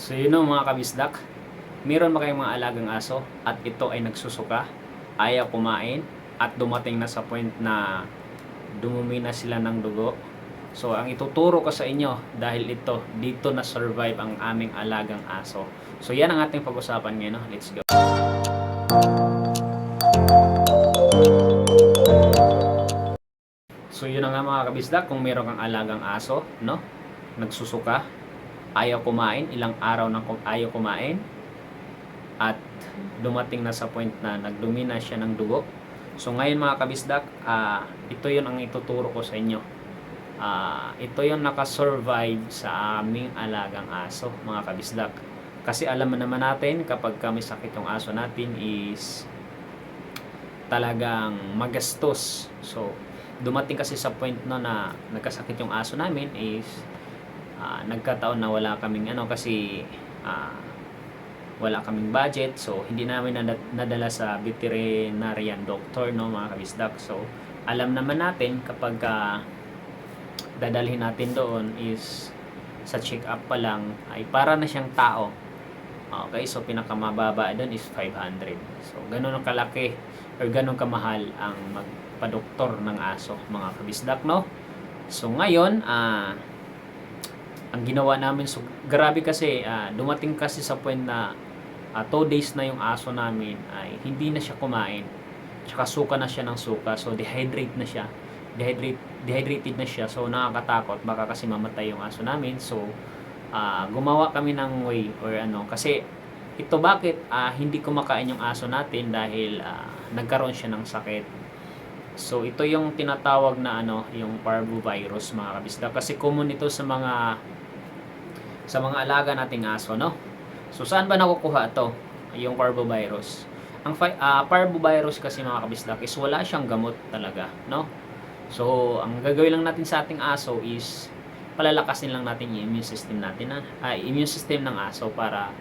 So yun know, mga kabisdak, meron ba kayong mga alagang aso at ito ay nagsusuka, ayaw kumain at dumating na sa point na dumumi na sila ng dugo? So ang ituturo ko sa inyo dahil dito na survive ang aming alagang aso. So yan ang ating pag-usapan ngayon, no? Let's go. So yun na nga mga kabisdak, kung meron kang alagang aso, no? Nagsusuka, ayaw kumain, ilang araw na ayaw kumain, at dumating na sa point na nagdumi na siya ng dugo. So ngayon mga kabisdak, ito yun ang ituturo ko sa inyo. Ito yung nakasurvive sa aming alagang aso, mga kabisdak. Kasi alam naman natin, kapag may sakit yung aso natin is talagang magastos. So dumating kasi sa point no na nagkasakit yung aso namin is nagkataon na wala kaming kasi wala kaming budget, so hindi namin nadala sa veterinarian doctor, no, mga kabisdak. So alam naman natin kapag dadalhin natin doon is sa check up pa lang ay para na siyang tao. Okay, so pinakamababa doon is 500. So ganun ang kalaki or ganun kamahal ang magpa-doktor ng aso, mga kabisdak, no? So ngayon ang ginawa namin, so grabe kasi dumating kasi sa point na 2 days na yung aso namin ay hindi na siya kumain, tsaka suka na siya ng suka, so dehydrated na siya. So nakakatakot, baka kasi mamatay yung aso namin. So gumawa kami ng way or kasi ito bakit hindi kumakain yung aso natin dahil nagkaroon siya ng sakit. So ito yung tinatawag na yung parvovirus, mga kabisda, kasi common ito sa mga alaga nating aso, no? So saan ba nakukuha to, yung parvovirus? Ang parvovirus kasi, mga kabisdak, is wala siyang gamot talaga, no? So ang gagawin lang natin sa ating aso is palalakasin lang natin yung immune system natin, immune system ng aso para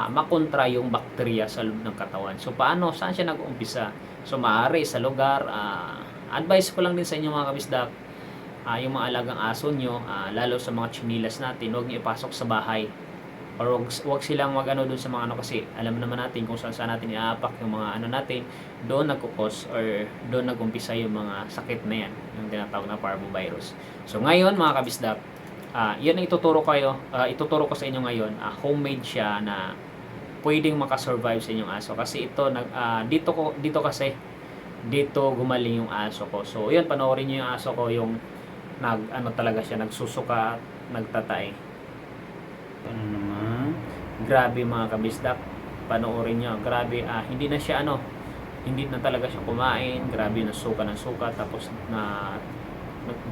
makontra yung bakterya sa loob ng katawan. So paano, saan siya nag-uumpisa? So maaari sa lugar, advice ko lang din sa inyo, mga kabisdak, yung mga alagang aso nyo, lalo sa mga chinilas natin, huwag nyo ipasok sa bahay or wag silang doon sa mga kasi alam naman natin kung saan natin iaapak yung mga natin, doon nagkukos or doon nagumpisa yung mga sakit na yan, yung tinatawag na parvovirus. So ngayon, mga kabisdak, yan ang ituturo ko sa inyo ngayon. Homemade siya na pwedeng makasurvive sa inyong aso, kasi ito dito gumaling yung aso ko. So yun, panoorin niyo yung aso ko, yung talaga siya nagsusuka at nagtatay. Grabe, mga kabisdak, panoorin nyo, grabe, hindi na siya hindi na talaga siya kumain, grabe, nasuka ng suka, tapos na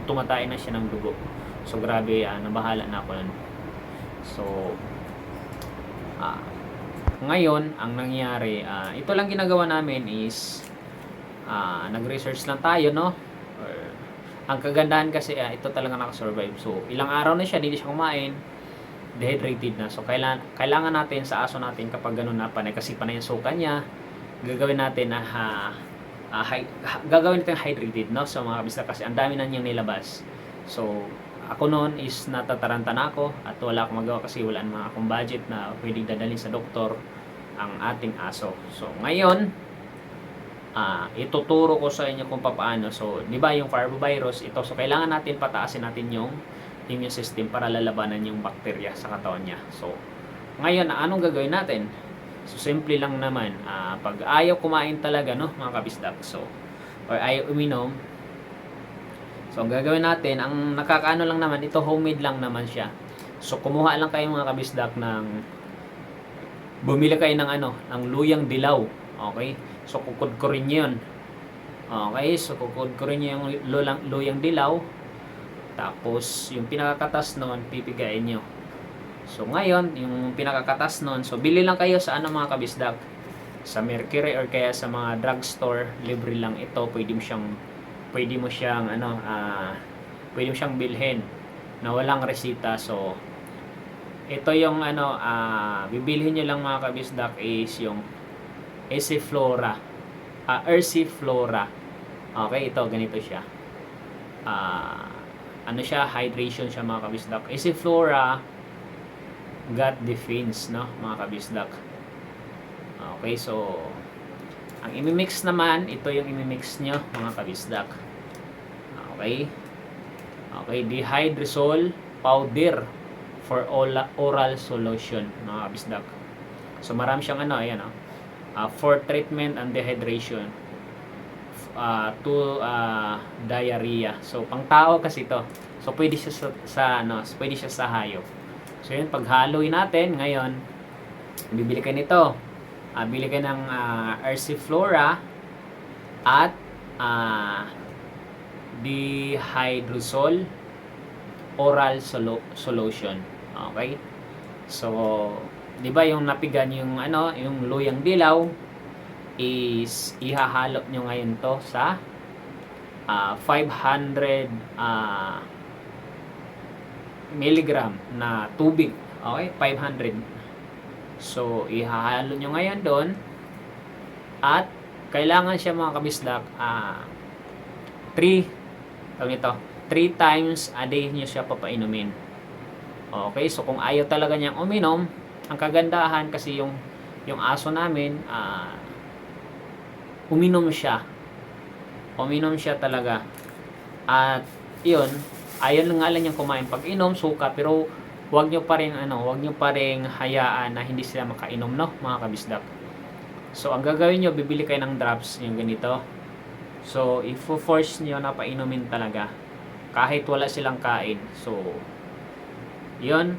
tumatay na siya ng dugo. So grabe, nabahala na ako nun. So ngayon ang nangyari, ito lang ginagawa namin is nag-research lang tayo, no? Ang kagandahan kasi ito talaga nakasurvive. So ilang araw na siya, hindi siya kumain, dehydrated na. So kailangan natin sa aso natin, kapag ganun na panay, kasi panay yung suka niya, gagawin natin na gagawin natin hydrated, no? So mga kabisdak, kasi ang dami na niyang nilabas. So ako noon is natataranta na ako at wala akong magawa kasi wala naman akong budget na pwedeng dadalhin sa doktor ang ating aso. So ngayon, ituturo ko sa inyo kung paano. So di ba yung parvovirus ito, so kailangan natin pataasin natin yung immune system para lalabanan yung bakterya sa katawan niya. So ngayon, anong gagawin natin? So simple lang naman, pag ayaw kumain talaga, no, mga kabisdak, so or ayaw uminom, so ang gagawin natin, ang nakakaano lang naman ito, homemade lang naman siya. So kumuha lang kayo, mga kabisdak, bumili kayo ng luyang dilaw. Okay, so kukudkurin nyo yun. Okay, so kukudkurin nyo yung luyang dilaw, tapos yung pinakakatas noon pipigain nyo. So ngayon, yung pinakakatas noon, so bili lang kayo sa mga kabisdak, sa Mercury or kaya sa mga drugstore, libre lang ito. Pwede mo siyang bilhin na walang resita. So ito yung bibilhin nyo lang, mga kabisdak, is yung Essiflora, Ursiflora. Okay, ito ganito siya. Hydration siya, mga kabisdak. Essiflora gut defense, no, mga kabisdak. Okay, so ang imimix naman, ito yung imimix nyo, mga kabisdak. Okay. Okay, dihydrosol powder for oral solution, mga kabisdak. So marami siyang ano, ayan, for treatment and dehydration to diarrhea. So pang tao kasi ito. So pwede siya pwede siya sa hayop. So yun, paghaloy natin ngayon, bibili kayo nito. Bili kayo ng Ersiflora at dihydrosol oral solution. Okay? So, 'di ba yung napigan yung yung luyang dilaw is ihahalo nyo ngayon to sa 500 milligram na tubig. Okay? 500. So, ihahalo nyo ngayon doon at kailangan siya, mga kabisdak, 3 times a day nyo siya papainumin. Okay, so kung ayaw talaga niyang uminom, ang kagandahan kasi yung aso namin, uminom siya talaga. At yun, ayaw nga lang niyang kumain pag inom, suka, pero wag nyo pa rin hayaan na hindi sila makainom, no, mga kabisdak. So ang gagawin nyo, bibili kayo ng drops, yung ganito. So ifo-force nyo na painumin talaga kahit wala silang kain. So yun,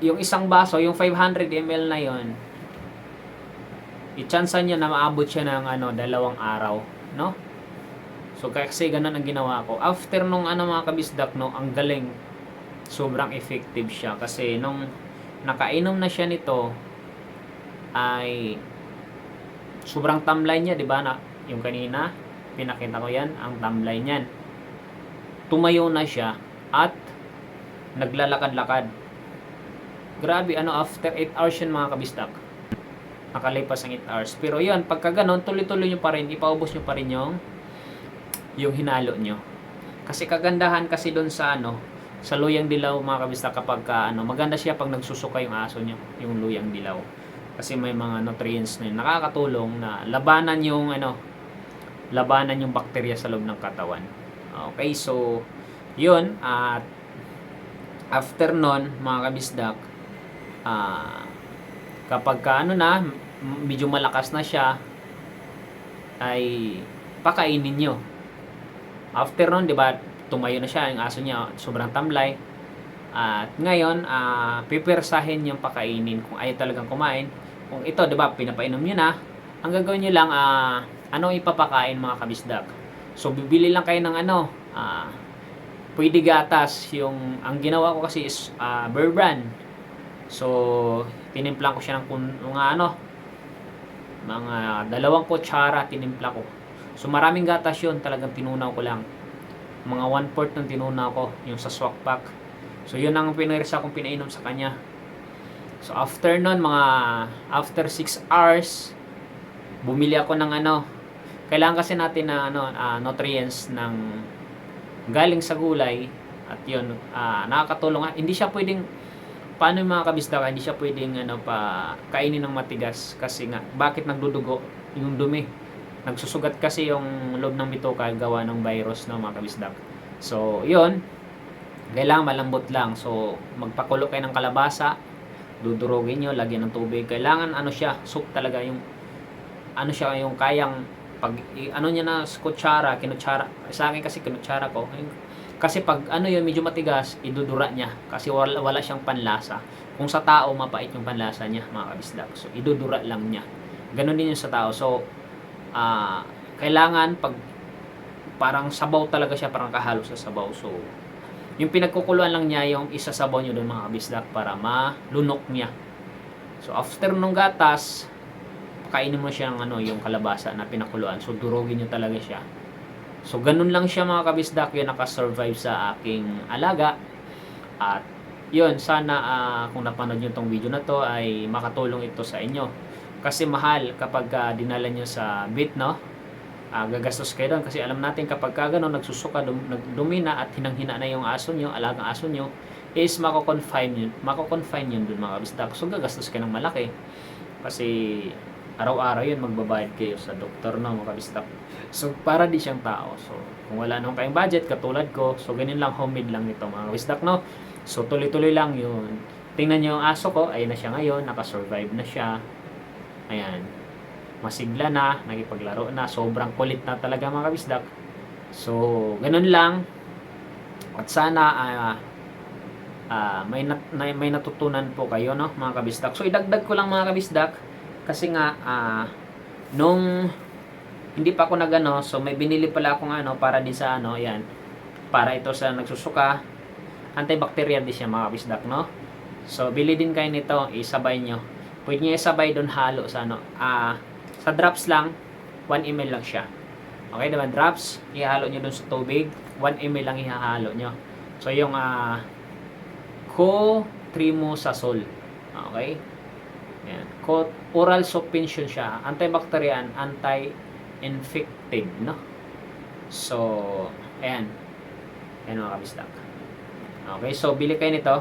yung isang baso, yung 500 ml na yun, i-chancean nyo na maabot siya ng 2 araw, no? So kasi ganun ang ginawa ko. After nung mga kabisdak, no, ang galing, sobrang effective siya kasi nung nakainom na siya nito ay sobrang tamlay niya, 'di ba? Na yung kanina pinakita ko yan, ang tamlay niyan. Tumayo na siya at naglalakad-lakad. Grabe, after 8 hours yun, mga kabisdak. Nakalipas ang 8 hours. Pero yun, pagka ganun, tuloy-tuloy nyo pa rin, ipaubos nyo pa rin yung hinalo nyo. Kasi kagandahan kasi doon sa sa luyang dilaw, mga kabisdak, kapag maganda siya pag nagsusuka yung aso nyo, yung luyang dilaw. Kasi may mga nutrients na yun, nakakatulong na labanan yung bakterya sa loob ng katawan. Okay, so yun, at after nun, mga kabisdak, kapag medyo malakas na siya, ay pakainin nyo. After nun, 'di ba, tumayo na siya, yung aso niya sobrang tamlay. At ngayon, pipersahin yung pakainin kung ayaw talagang kumain. Kung ito, 'di ba, pinapainom niyo na, ang gagawin niyo lang, ipapakain, mga kabisdak. So bibili lang kayo ng pwede gatas. Ang ginawa ko kasi is Bear Brand. So tinimpla ko siya ng mga 2 kutsara, tinimpla ko. So maraming gatas yun, talagang tinunaw ko lang. Mga 1/4 ng tinunaw ko, yung sa swak pack. So yun ang pinirsa kong pinainom sa kanya. So after nun, after 6 hours, bumili ako ng kailangan kasi natin na nutrients ng galing sa gulay. At yun, nakakatulong. Hindi siya pwedeng, paano yung mga kabisdak, hindi siya pwedeng kainin ng matigas. Kasi nga, bakit nagdudugo yung dumi? Nagsusugat kasi yung loob ng bituka gawa ng virus, no, mga kabisdak. So yun, kailangan malambot lang. So magpakulo kayo ng kalabasa, dudurugin nyo, lagyan ng tubig. Kailangan siya, soup talaga, yung yung kayang pag niya na kutsara, kinutsara. Sa akin kasi kinutsara ko. Kasi pag yun medyo matigas, idudura niya kasi wala siyang panlasa. Kung sa tao mapait yung panlasa niya, mga kabisdak. So idudura lang niya. Ganun din yung sa tao. So kailangan pag parang sabaw talaga siya, parang kahalo sa sabaw. So yung pinagkukuluan lang niya, yung isasabaw nyo doon, mga kabisdak, para malunok niya. So after nung gatas, pakainin mo siya ng yung kalabasa na pinakuluan. So durugin nyo talaga siya. So ganun lang siya, mga kabisdak, yung nakasurvive sa aking alaga. At yun, sana kung napanood nyo tong video na to ay makatulong ito sa inyo. Kasi mahal kapag dinala nyo sa vet, no? Gagastos kayo doon kasi alam natin kapag gano'n nagsusuka, nagdumi na at hinang-hina na yung aso nyo, alagang aso nyo, is mako-confine yun dun mga kabisdak. So gagastos ka ng malaki kasi araw-araw yun magbabayad kayo sa doktor, no, mga kabisdak. So para di siyang tao. So kung wala nang kayong budget katulad ko, so ganyan lang, homemade lang ito mga kabisdak, no. So tuloy-tuloy lang yun. Tingnan nyo yung aso ko, ayun na siya ngayon, nakasurvive na siya. Ayan, masigla na, nakipaglaro na, sobrang kulit na talaga mga kabisdak. So ganun lang. At sana may natutunan po kayo, no, mga kabisdak. So idagdag ko lang mga kabisdak kasi nga nung hindi pa ako nagano, so may binili pala akong para di sa yan, para ito sa nagsusuka, antibacterial din siya mga kabisdak, no. So bili din kayo nito, isabay nyo. Pwede nyo isabay doon halo sa sa drops lang, 1 ml lang siya. Okay, diba? Drops, ihalo nyo doon sa tubig, 1 ml lang ihahalo nyo. So yung Cotrimoxazole. Okay? Yan. Oral suspension siya. Antibacterial, anti-infective, no? So, ayan. Ayan mga kabisdak. Okay, so bili kayo nito.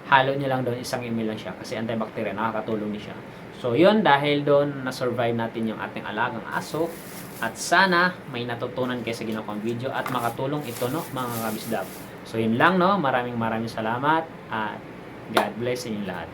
Halo nyo lang doon, 1 ml lang siya. Kasi antibacterial, nakakatulong din siya. So, yun, dahil doon na-survive natin yung ating alagang aso. At sana may natutunan kayo sa ginawang video at makatulong ito, no, mga kabisdak. So yun lang, no. Maraming salamat at God bless sa inyo lahat.